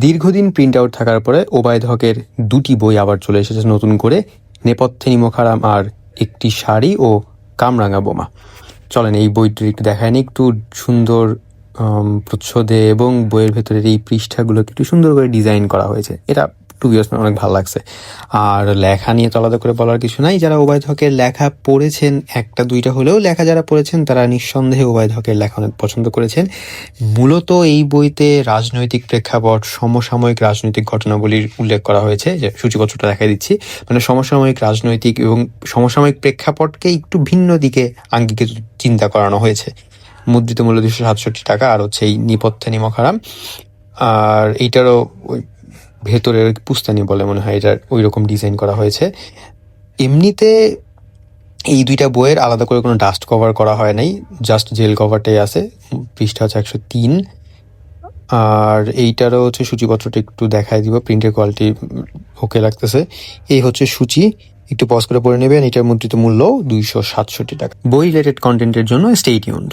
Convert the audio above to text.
দীর্ঘদিন print out থাকার পরে ওবায়দ হকের দুটি বই আবার চলে এসেছে নতুন করে, নেপথ্যে নিমখারাম আর একটি শাড়ি ও কামরাঙা বোমা। চলেন এই বইটি একটু দেখায় নি, একটু সুন্দর প্রচ্ছদে এবং বইয়ের ভেতরের এই পৃষ্ঠাগুলোকে একটু সুন্দর করে ডিজাইন করা হয়েছে। এটা টু বি অনেক ভালো লাগছে। আর লেখা নিয়ে তো আলাদা করে বলার কিছু নাই, যারা ওবায়দ হকের লেখা পড়েছেন, একটা দুইটা হলেও লেখা যারা পড়েছেন তারা নিঃসন্দেহে ওবায়দ হকের লেখা অনেক পছন্দ করেছেন। মূলত এই বইতে রাজনৈতিক প্রেক্ষাপট, সমসাময়িক রাজনৈতিক ঘটনাবলীর উল্লেখ করা হয়েছে, যে সূচিপত্রটা দেখাই দিচ্ছি। মানে সমসাময়িক রাজনৈতিক এবং সমসাময়িক প্রেক্ষাপটকে একটু ভিন্ন দিকে আঙ্গিকে চিন্তা করানো হয়েছে। মুদ্রিত মূল্য 267 টাকা। আর হচ্ছে এই নেপথ্যে নিমখারাম, আর এইটারও ওই ভেতরের পুস্তানি বলে মনে হয়, এটার ওই রকম ডিজাইন করা হয়েছে। এমনিতে এই দুইটা বইয়ের আলাদা করে কোনো ডাস্ট কভার করা হয় নাই, জাস্ট জেল কভারটাই আছে। পৃষ্ঠা হচ্ছে 103। আর এইটারও হচ্ছে সূচিপত্রটা একটু দেখাই দিব, প্রিন্টের কোয়ালিটি ওকে লাগতেছে। এই হচ্ছে সূচি, একটু পজ করে পড়ে নেবেন। এটার মুদ্রিত মূল্য 267 টাকা। বই রিলেটেড কন্টেন্টের জন্য স্টে টিউনড।